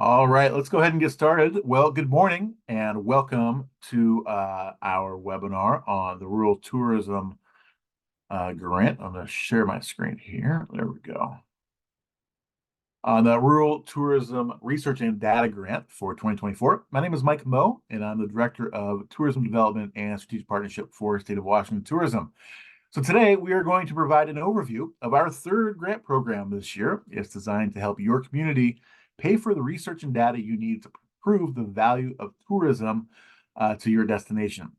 All right, let's go ahead and get started. Well, good morning and welcome to our webinar on the Rural Tourism Grant. I'm going to share my screen here. There we go. On the Rural Tourism Research and Data Grant for 2024. My name is Mike Moe, and I'm the Director of Tourism Development and Strategic Partnership for State of Washington Tourism. So today we are going to provide an overview of our third grant program this year. It's designed to help your community pay for the research and data you need to prove the value of tourism to your destination.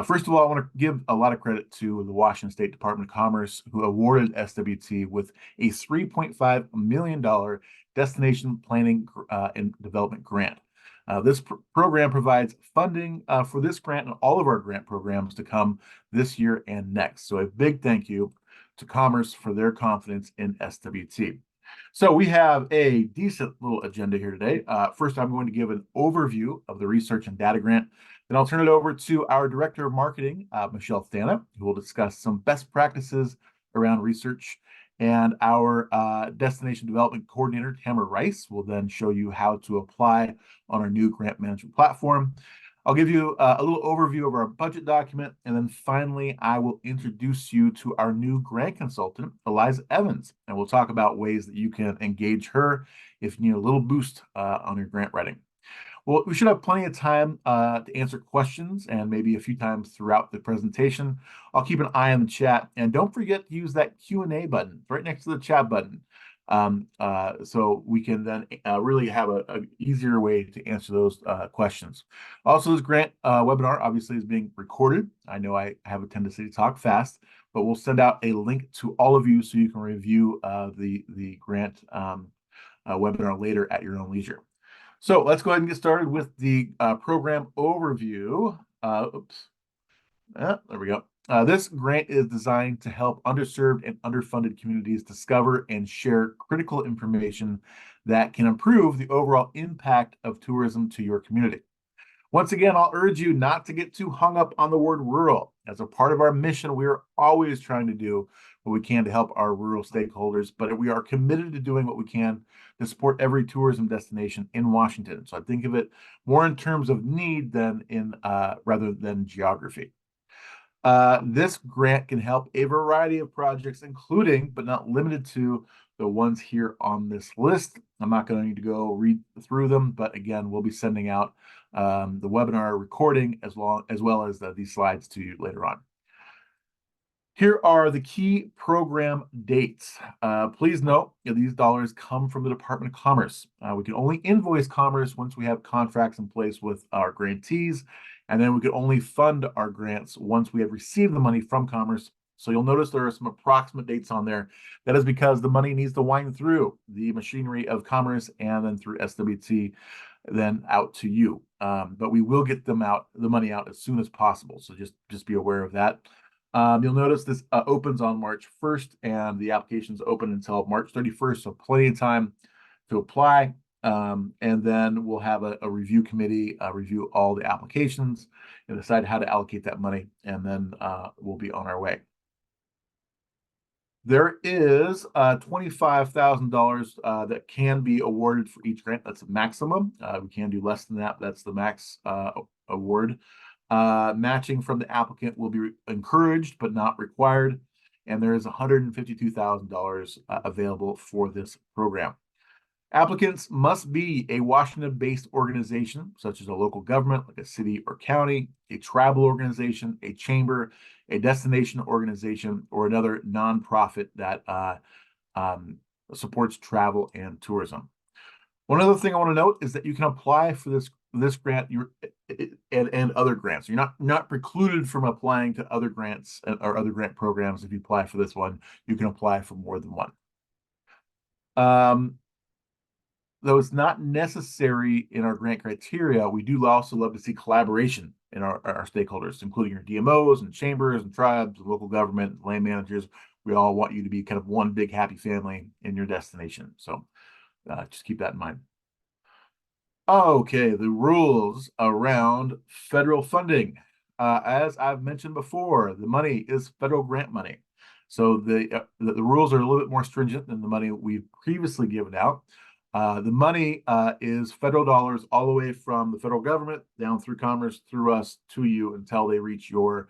First of all, I want to give a lot of credit to the Washington State Department of Commerce, who awarded SWT with a $3.5 million destination planning and development grant. This program provides funding for this grant and all of our grant programs to come this year and next. So a big thank you to Commerce for their confidence in SWT. So we have a decent little agenda here today. First, I'm going to give an overview of the research and data grant. Then I'll turn it over to our Director of Marketing, Michelle Thana, who will discuss some best practices around research. And our Destination Development Coordinator, Tamara Rice, will then show you how to apply on our new grant management platform. I'll give you a little overview of our budget document, and then finally, I will introduce you to our new grant consultant, Eliza Evans, and we'll talk about ways that you can engage her if you need a little boost on your grant writing. Well, we should have plenty of time to answer questions and maybe a few times throughout the presentation. I'll keep an eye on the chat, and don't forget to use that Q&A button right next to the chat button. So we can then really have an easier way to answer those questions. Also, this grant webinar obviously is being recorded. I know I have a tendency to talk fast, but we'll send out a link to all of you so you can review the grant webinar later at your own leisure. So let's go ahead and get started with the program overview. There we go. This grant is designed to help underserved and underfunded communities discover and share critical information that can improve the overall impact of tourism to your community. Once again, I'll urge you not to get too hung up on the word rural. As a part of our mission, we are always trying to do what we can to help our rural stakeholders, but we are committed to doing what we can to support every tourism destination in Washington. So I think of it more in terms of need than in rather than geography. This grant can help a variety of projects, including but not limited to the ones here on this list. I'm not going to go read through them, but again, we'll be sending out the webinar recording as well as these slides to you later on. Here are the key program dates. Please note, these dollars come from the Department of Commerce. We can only invoice Commerce once we have contracts in place with our grantees, and then we can only fund our grants once we have received the money from Commerce. So you'll notice there are some approximate dates on there. That is because the money needs to wind through the machinery of Commerce and then through SWT, then out to you. But we will get the money out as soon as possible. So just be aware of that. You'll notice this opens on March 1st, and the application's open until March 31st, so plenty of time to apply. And then we'll have a review committee review all the applications and decide how to allocate that money, and then we'll be on our way. There is $25,000 that can be awarded for each grant. That's a maximum. We can do less than that. That's the max award. Matching from the applicant will be encouraged but not required, and there is $152,000 available for this program. Applicants must be a Washington-based organization, such as a local government, like a city or county, a travel organization, a chamber, a destination organization, or another nonprofit that supports travel and tourism. One other thing I want to note is that you can apply for this grant and other grants. You're not precluded from applying to other grants or other grant programs. If you apply for this one, you can apply for more than one. Though it's not necessary in our grant criteria, we do also love to see collaboration in our stakeholders, including your DMOs and chambers and tribes, and local government, land managers. We all want you to be kind of one big happy family in your destination. So just keep that in mind. Okay, the rules around federal funding. As I've mentioned before, the money is federal grant money. So the rules are a little bit more stringent than the money we've previously given out. The money is federal dollars all the way from the federal government down through Commerce, through us to you until they reach your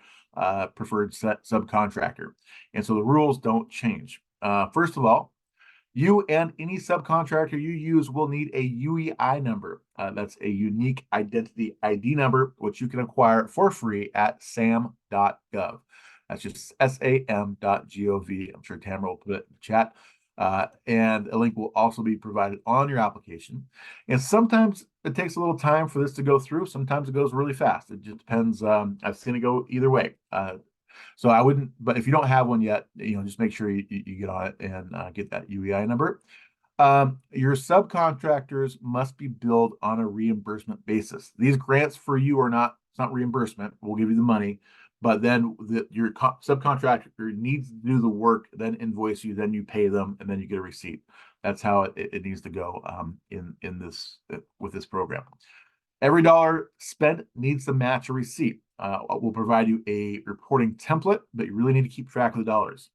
preferred subcontractor. And so the rules don't change. First of all, you and any subcontractor you use will need a UEI number. That's a unique identity ID number, which you can acquire for free at sam.gov. That's just sam.gov. I'm sure Tamara will put it in the chat. And a link will also be provided on your application. And sometimes it takes a little time for this to go through. Sometimes it goes really fast. It just depends. I've seen it go either way. So I wouldn't, but if you don't have one yet, just make sure you get on it and get that UEI number. Your subcontractors must be billed on a reimbursement basis. These grants for you are not, it's not reimbursement. We'll give you the money, but then your subcontractor needs to do the work, then invoice you, then you pay them, and then you get a receipt. That's how it needs to go in this with this program. Every dollar spent needs to match a receipt. We'll provide you a reporting template, but you really need to keep track of the dollars.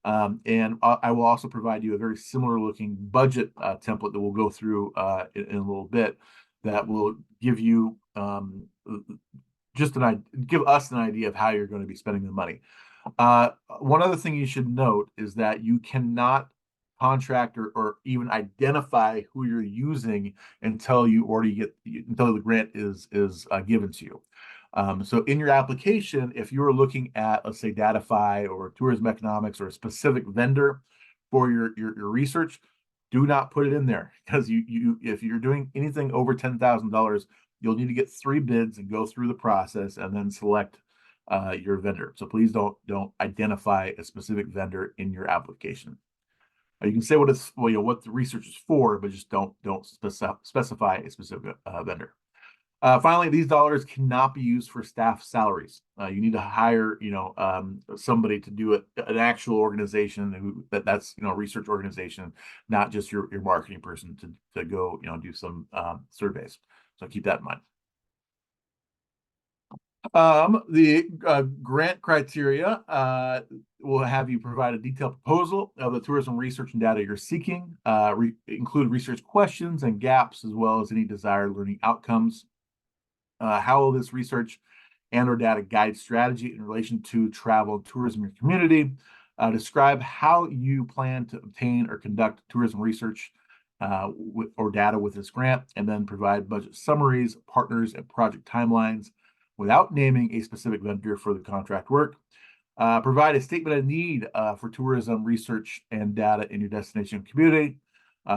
And I will also provide you a very similar looking budget template that we'll go through in a little bit that will give you give us an idea of how you're going to be spending the money. One other thing you should note is that you cannot contract or even identify who you're using until you already until the grant is given to you. So in your application, if you're looking at, let's say, Datify or Tourism Economics or a specific vendor for your research, do not put it in there, because if you're doing anything over $10,000, you'll need to get 3 bids and go through the process and then select your vendor. So please don't identify a specific vendor in your application. You can say what the research is for, but just don't specify a specific vendor. Finally, these dollars cannot be used for staff salaries. You need to hire, somebody to do it, an actual organization that's a research organization, not just your marketing person to go, do some surveys. So keep that in mind. The grant criteria will have you provide a detailed proposal of the tourism research and data you're seeking, include research questions and gaps, as well as any desired learning outcomes. How will this research and or data guide strategy in relation to travel and tourism in your community? Describe how you plan to obtain or conduct tourism research or data with this grant, and then provide budget summaries, partners, and project timelines without naming a specific vendor for the contract work. Provide a statement of need for tourism research and data in your destination community.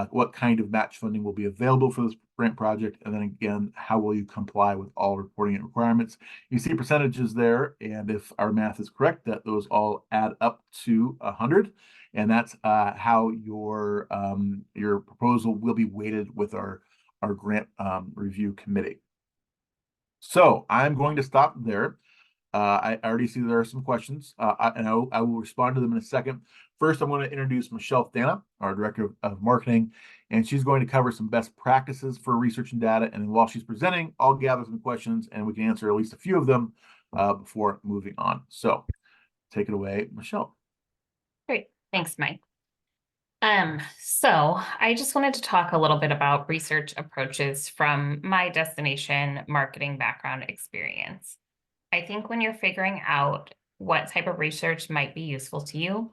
What kind of match funding will be available for this grant project? And then again, how will you comply with all reporting requirements? You see percentages there, and if our math is correct, that those all add up to 100. And that's how your proposal will be weighted with our grant review committee. So I'm going to stop there. I already see there are some questions, and I will respond to them in a second. First, I'm going to introduce Michelle Thana, our Director of Marketing, and she's going to cover some best practices for research and data. And while she's presenting, I'll gather some questions, and we can answer at least a few of them before moving on. So take it away, Michelle. Great. Thanks, Mike. So I just wanted to talk a little bit about research approaches from my destination marketing background experience. I think when you're figuring out what type of research might be useful to you,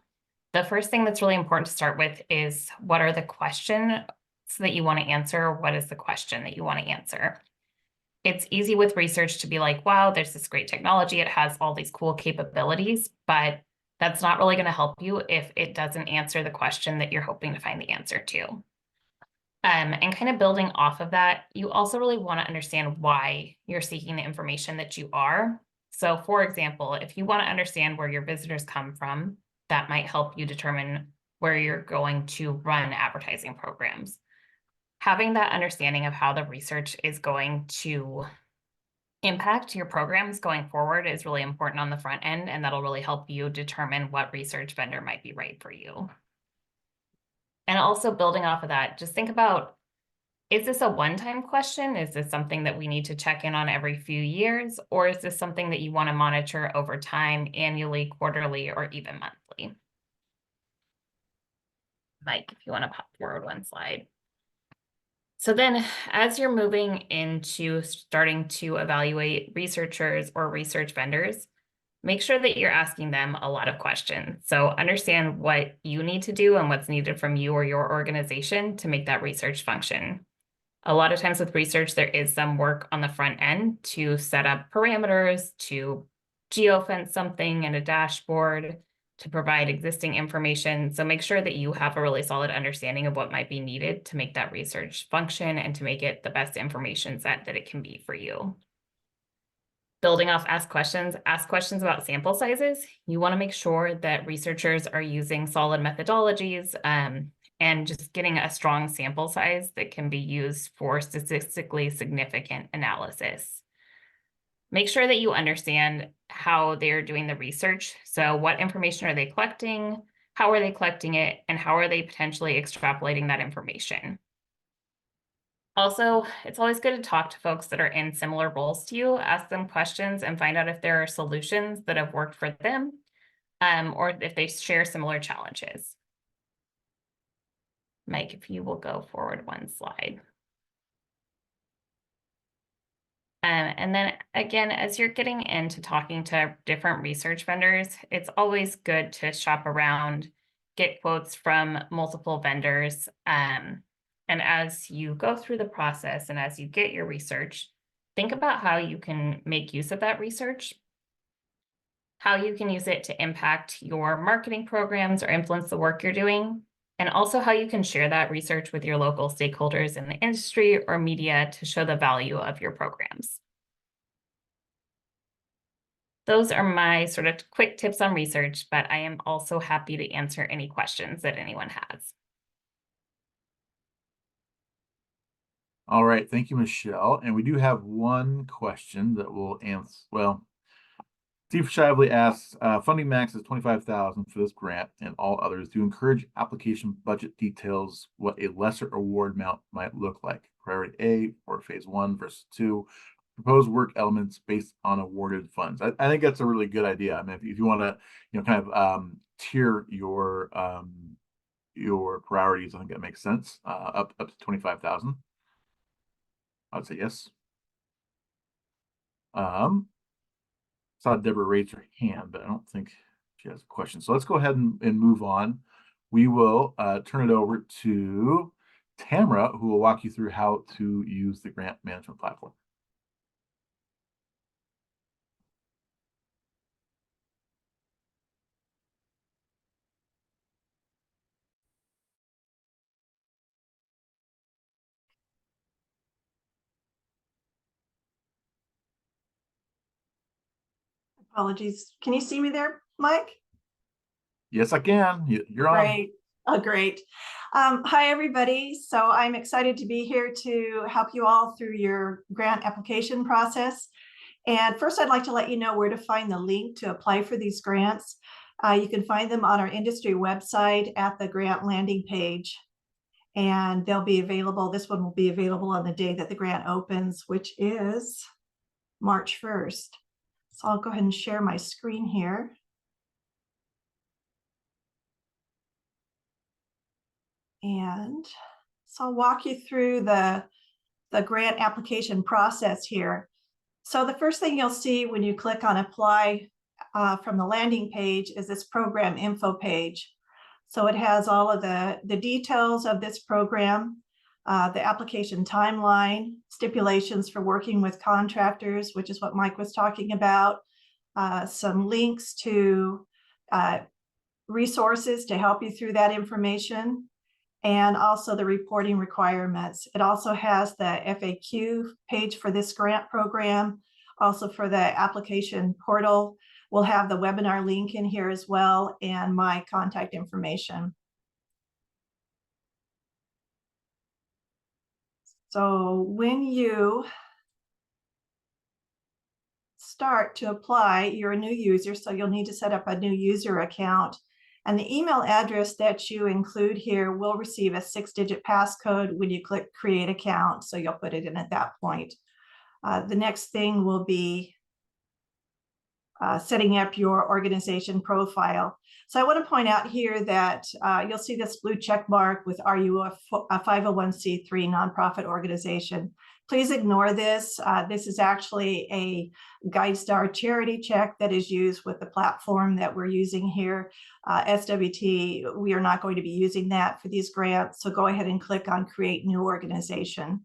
the first thing that's really important to start with is, what are the questions that you want to answer? What is the question that you want to answer? It's easy with research to be like, wow, there's this great technology. It has all these cool capabilities, but that's not really going to help you if it doesn't answer the question that you're hoping to find the answer to. And kind of building off of that, you also really want to understand why you're seeking the information that you are. So for example, if you want to understand where your visitors come from, that might help you determine where you're going to run advertising programs. Having that understanding of how the research is going to impact your programs going forward is really important on the front end, and that'll really help you determine what research vendor might be right for you. And also building off of that, just think about, is this a one-time question? Is this something that we need to check in on every few years? Or is this something that you want to monitor over time, annually, quarterly, or even monthly? Mike, if you want to pop forward one slide. So then as you're moving into starting to evaluate researchers or research vendors, make sure that you're asking them a lot of questions. So understand what you need to do and what's needed from you or your organization to make that research function. A lot of times with research, there is some work on the front end to set up parameters, to geofence something in a dashboard, to provide existing information. So make sure that you have a really solid understanding of what might be needed to make that research function and to make it the best information set that it can be for you. Building off ask questions about sample sizes. You want to make sure that researchers are using solid methodologies and just getting a strong sample size that can be used for statistically significant analysis. Make sure that you understand how they're doing the research. So what information are they collecting? How are they collecting it? And how are they potentially extrapolating that information? Also, it's always good to talk to folks that are in similar roles to you, ask them questions and find out if there are solutions that have worked for them, or if they share similar challenges. Mike, if you will go forward one slide. And then again, as you're getting into talking to different research vendors, it's always good to shop around, get quotes from multiple vendors. And as you go through the process and as you get your research, think about how you can make use of that research, how you can use it to impact your marketing programs or influence the work you're doing, and also how you can share that research with your local stakeholders in the industry or media to show the value of your programs. Those are my sort of quick tips on research, but I am also happy to answer any questions that anyone has. All right, thank you, Michelle. And we do have one question that we'll answer. Well, Steve Shively asks, funding max is $25,000 for this grant and all others. Do you encourage application budget details, what a lesser award amount might look like? Priority A or phase 1 versus 2, proposed work elements based on awarded funds. I think that's a really good idea. I mean, if you want to, kind of tier your priorities, I think that makes sense. Up to 25,000. I'd say yes. Saw Deborah raise her hand, but I don't think she has a question. So let's go ahead and move on. We will turn it over to Tamara, who will walk you through how to use the grant management platform. Apologies. Can you see me there, Mike? Yes, I can. You're on. Great. Oh, great. Hi, everybody. So I'm excited to be here to help you all through your grant application process. And first, I'd like to let you know where to find the link to apply for these grants. You can find them on our industry website at the grant landing page. And they'll be available. This one will be available on the day that the grant opens, which is March 1st. So I'll go ahead and share my screen here. And so I'll walk you through the grant application process here. So the first thing you'll see when you click on apply from the landing page is this program info page. So it has all of the details of this program, the application timeline, stipulations for working with contractors, which is what Mike was talking about, some links to resources to help you through that information, and also the reporting requirements. It also has the FAQ page for this grant program, also for the application portal. We'll have the webinar link in here as well, and my contact information. So when you start to apply, you're a new user, so you'll need to set up a new user account. And the email address that you include here will receive a 6-digit passcode when you click create account. So you'll put it in at that point. The next thing will be setting up your organization profile. So I want to point out here that you'll see this blue check mark with "Are you a 501c3 nonprofit organization?" Please ignore this. This is actually a GuideStar charity check that is used with the platform that we're using here. SWT, we are not going to be using that for these grants. So go ahead and click on Create New Organization.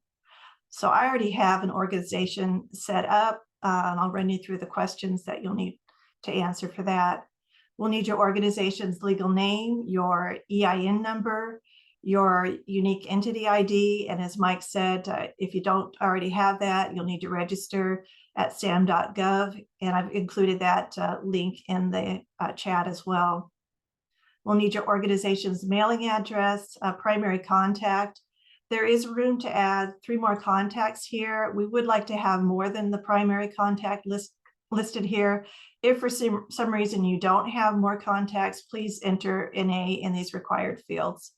So I already have an organization set up. I'll run you through the questions that you'll need to answer for that. We'll need your organization's legal name, your EIN number, your unique entity ID. And as Mike said, if you don't already have that, you'll need to register at sam.gov. And I've included that link in the chat as well. We'll need your organization's mailing address, primary contact. There is room to add 3 more contacts here. We would like to have more than the primary contact listed here. If for some reason you don't have more contacts, please enter NA in these required fields.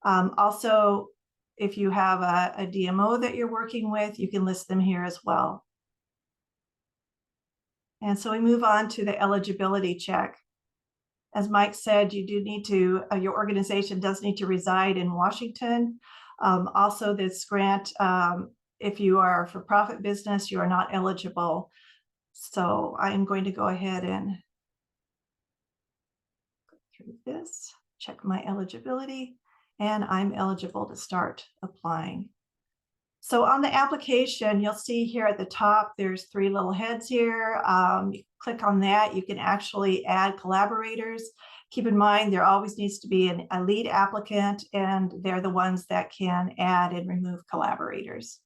Also, if you have a DMO that you're working with, you can list them here as well. And so we move on to the eligibility check. As Mike said, you do need to, your organization does need to reside in Washington. Also, this grant, if you are a for-profit business, you are not eligible. So I am going to go ahead and go through this, check my eligibility, and I'm eligible to start applying. So on the application, you'll see here at the top, there's 3 little heads here. You click on that, you can actually add collaborators. Keep in mind, there always needs to be a lead applicant, and they're the ones that can add and remove collaborators.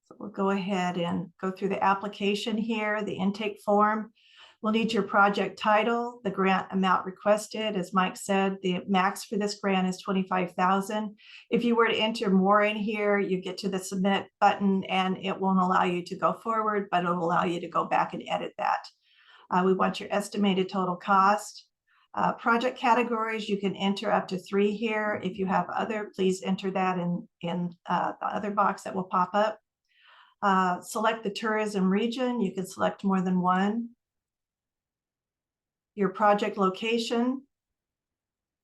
So we'll go ahead and go through the application here, the intake form. We'll need your project title, the grant amount requested. As Mike said, the max for this grant is $25,000. If you were to enter more in here, you get to the submit button and it won't allow you to go forward, but it'll allow you to go back and edit that. We want your estimated total cost. Project categories, you can enter up to 3 here. If you have other, please enter that in the other box that will pop up. Select the tourism region. You can select more than one. Your project location.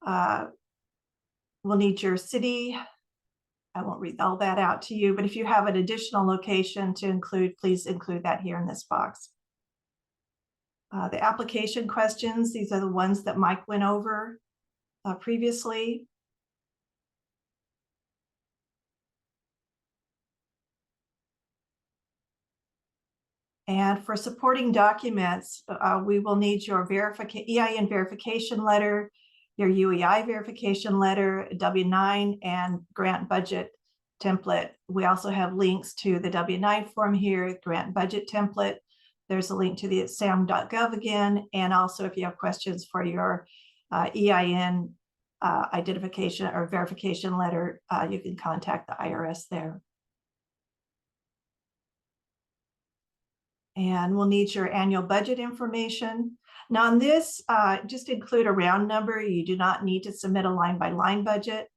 We'll need your city. I won't read all that out to you, but if you have an additional location to include, please include that here in this box. The application questions, these are the ones that Mike went over previously. And for supporting documents, we will need your EIN verification letter, your UEI verification letter, W-9, and grant budget template. We also have links to the W-9 form here, grant budget template. There's a link to the sam.gov again. And also if you have questions for your EIN identification or verification letter, you can contact the IRS there. And we'll need your annual budget information. Now on this, just include a round number. You do not need to submit a line-by-line budget.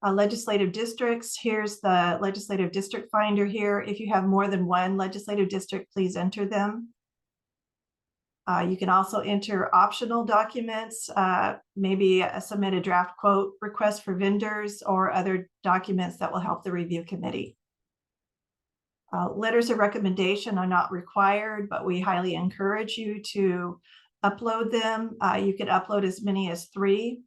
Legislative districts, here's the legislative district finder here. If you have more than one legislative district, please enter them. You can also enter optional documents, maybe submit a draft quote request for vendors or other documents that will help the review committee. Letters of recommendation are not required, but we highly encourage you to upload them. You can upload as many as 3.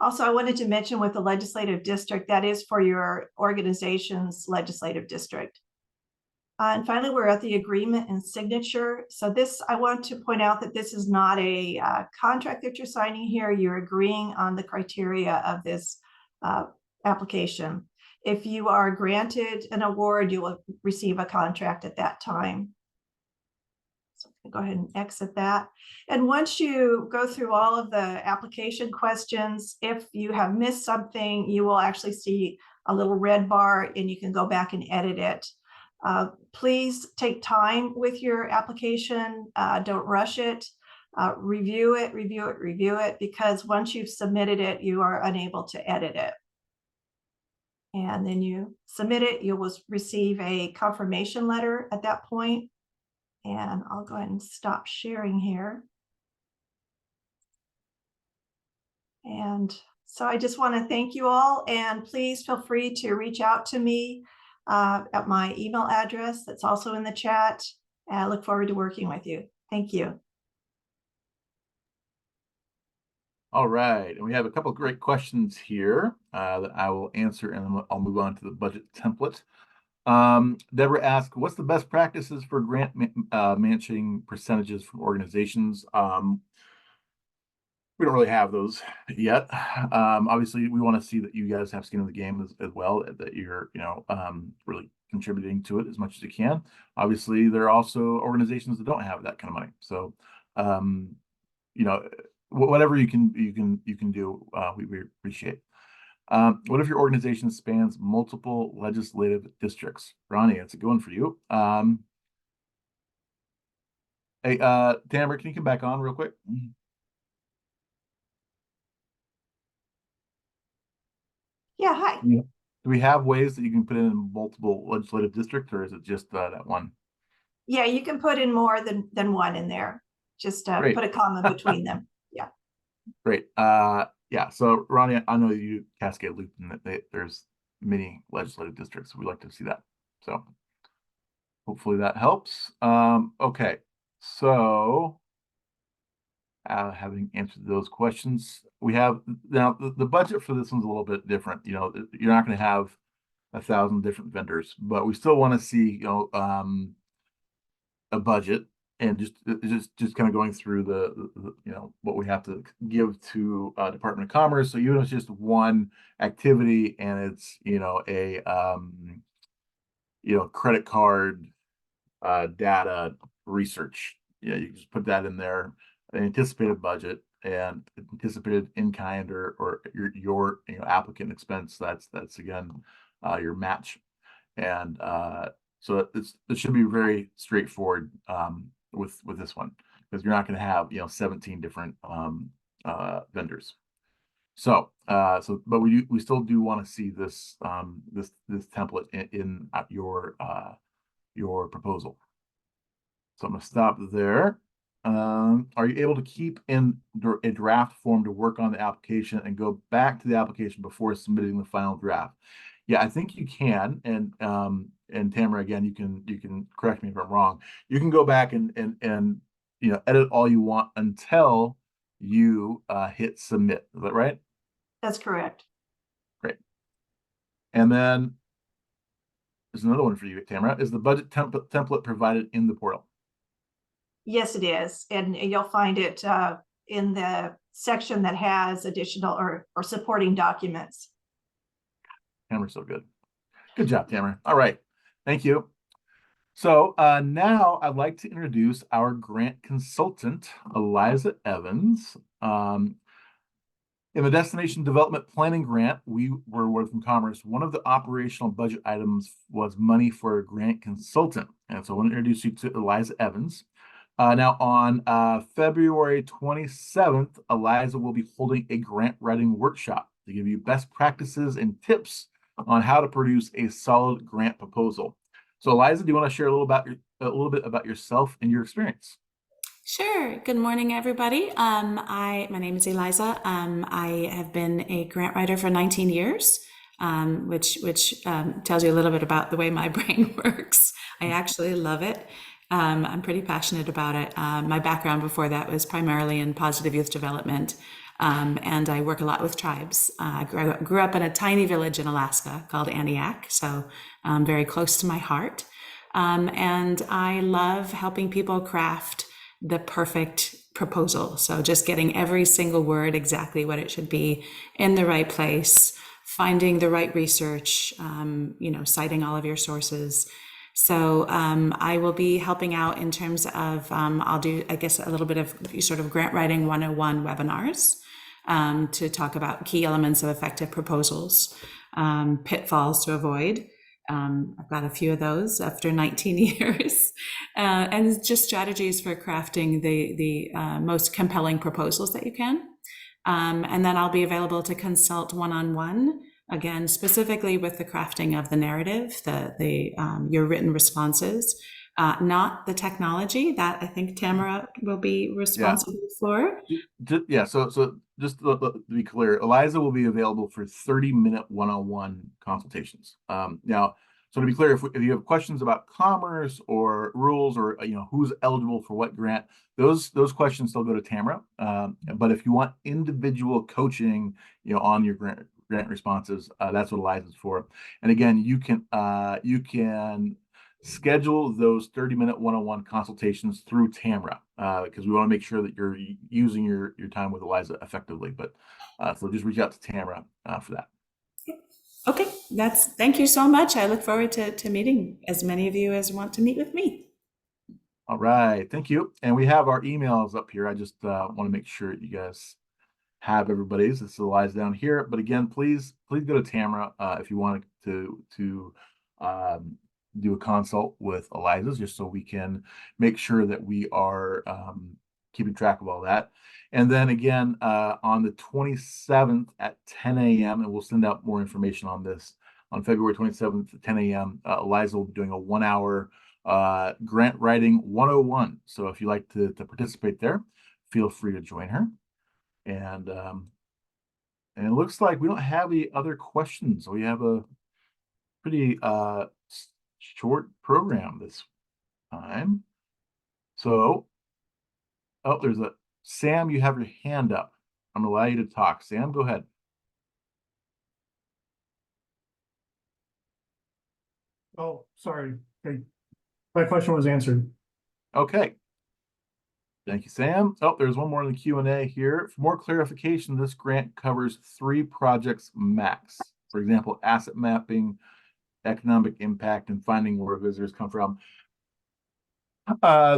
Also, I wanted to mention with the legislative district, that is for your organization's legislative district. And finally, we're at the agreement and signature. So this, I want to point out that this is not a contract that you're signing here. You're agreeing on the criteria of this application. If you are granted an award, you will receive a contract at that time. So I'm going to go ahead and exit that. And once you go through all of the application questions, if you have missed something, you will actually see a little red bar and you can go back and edit it. Please take time with your application. Don't rush it. Review it, because once you've submitted it, you are unable to edit it. And then you submit it, you will receive a confirmation letter at that point. And I'll go ahead and stop sharing here. And so I just want to thank you all, and please feel free to reach out to me at my email address that's also in the chat. And I look forward to working with you. Thank you. All right, and we have a couple of great questions here that I will answer, and then I'll move on to the budget template. Deborah asked, what's the best practices for grant matching percentages from organizations? We don't really have those yet. Obviously, we want to see that you guys have skin in the game as well, that you're, really contributing to it as much as you can. Obviously, there are also organizations that don't have that kind of money. So, whatever you can do, we appreciate. What if your organization spans multiple legislative districts? Ronnie, it's a good one for you. Hey, Tamara, can you come back on real quick? Yeah, hi. Do we have ways that you can put in multiple legislative districts, or is it just that one? Yeah, you can put in more than one in there. Just Great. put a comma between them. Yeah. Great. Yeah. So Ronnie, I know you Cascade Loop, and that there's many legislative districts. We'd like to see that. So hopefully that helps. Okay. So having answered those questions, we have now the budget for this one's a little bit different. You're not going to have 1,000 different vendors, but we still want to see, a budget, and just kind of going through the what we have to give to Department of Commerce. So even if it's just one activity and it's a credit card data research, you just put that in there, an anticipated budget and anticipated in kind or your applicant expense. That's again your match. And so it should be very straightforward with this one, because you're not going to have 17 different vendors. So but we still do want to see this this template in your proposal. So I'm going to stop there. Are you able to keep in a draft form to work on the application and go back to the application before submitting the final draft? Yeah, I think you can. And Tamara, again, you can correct me if I'm wrong. You can go back and edit all you want until you hit submit. Is that right? That's correct. Great. And then there's another one for you, Tamara. Is the budget template provided in the portal? Yes, it is. And you'll find it in the section that has additional or supporting documents. Tamara's so good. Good job, Tamara. All right. Thank you. So now I'd like to introduce our grant consultant, Eliza Evans. In the Destination Development Planning Grant we were awarded from Commerce, one of the operational budget items was money for a grant consultant. And so I want to introduce you to Eliza Evans. Now on February 27th, Eliza will be holding a grant writing workshop to give you best practices and tips on how to produce a solid grant proposal. So Eliza, do you want to share a little bit about yourself and your experience? Sure. Good morning, everybody. My name is Eliza. I have been a grant writer for 19 years, which tells you a little bit about the way my brain works. I actually love it. I'm pretty passionate about it. My background before that was primarily in positive youth development, and I work a lot with tribes. I grew up in a tiny village in Alaska called Aniak, so very close to my heart. And I love helping people craft the perfect proposal. So just getting every single word exactly what it should be in the right place, finding the right research, citing all of your sources. So I will be helping out in terms of, I'll do, I guess, a little bit of sort of grant writing 101 webinars to talk about key elements of effective proposals, pitfalls to avoid. I've got a few of those after 19 years, and just strategies for crafting the most compelling proposals that you can. And then I'll be available to consult one-on-one again, specifically with the crafting of the narrative, your written responses, not the technology that I think Tamara will be responsible for. Yeah, so just to be clear, Eliza will be available for 30-minute one-on-one consultations. Now, so to be clear, if you have questions about commerce or rules or who's eligible for what grant, those questions still go to Tamara. But if you want individual coaching, on your grant responses, that's what Eliza's for. And again, you can schedule those 30-minute one-on-one consultations through Tamara, because we want to make sure that you're using your time with Eliza effectively. But so just reach out to Tamara for that. Okay, thank you so much. I look forward to meeting as many of you as want to meet with me. All right, thank you. And we have our emails up here. I just want to make sure you guys have everybody's. This is Eliza down here. But again, please go to Tamara if you want to do a consult with Eliza's, just so we can make sure that we are keeping track of all that. And then again, on the 27th at 10 a.m., and we'll send out more information on this on February 27th at 10 a.m., Eliza will be doing a 1-hour grant writing 101. So if you'd like to participate there, feel free to join her. And it looks like we don't have any other questions. We have a pretty short program this time. So, there's Sam, you have your hand up. I'm gonna allow you to talk. Sam, go ahead. Oh, sorry. Okay. My question was answered. Okay. Thank you, Sam. There's one more in the Q&A here. For more clarification, this grant covers 3 projects max. For example, asset mapping, economic impact, and finding where visitors come from.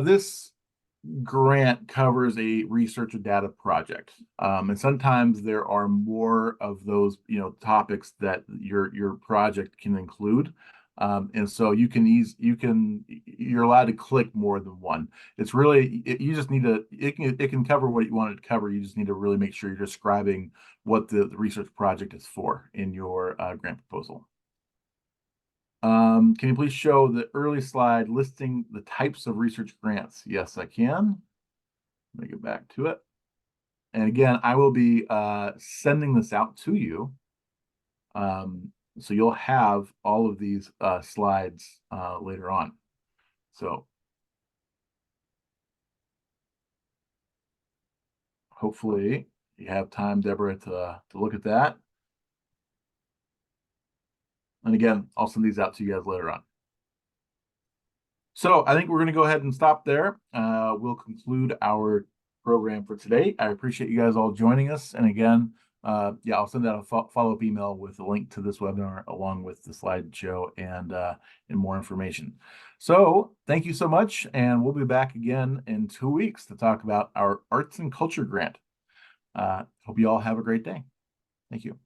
This grant covers a research or data project, and sometimes there are more of those topics that your project can include, and so you're allowed to click more than one. It's really you just need to it can cover what you want it to cover. You just need to really make sure you're describing what the research project is for in your grant proposal. Can you please show the early slide listing the types of research grants? Yes, I can. Let me get back to it. And again, I will be sending this out to you. So you'll have all of these slides later on. So hopefully you have time, Deborah, to look at that. And again, I'll send these out to you guys later on. So I think we're going to go ahead and stop there. We'll conclude our program for today. I appreciate you guys all joining us. And again, I'll send out a follow-up email with a link to this webinar along with the slideshow and more information. So thank you so much. And we'll be back again in 2 weeks to talk about our Arts and Culture Grant. Hope you all have a great day. Thank you.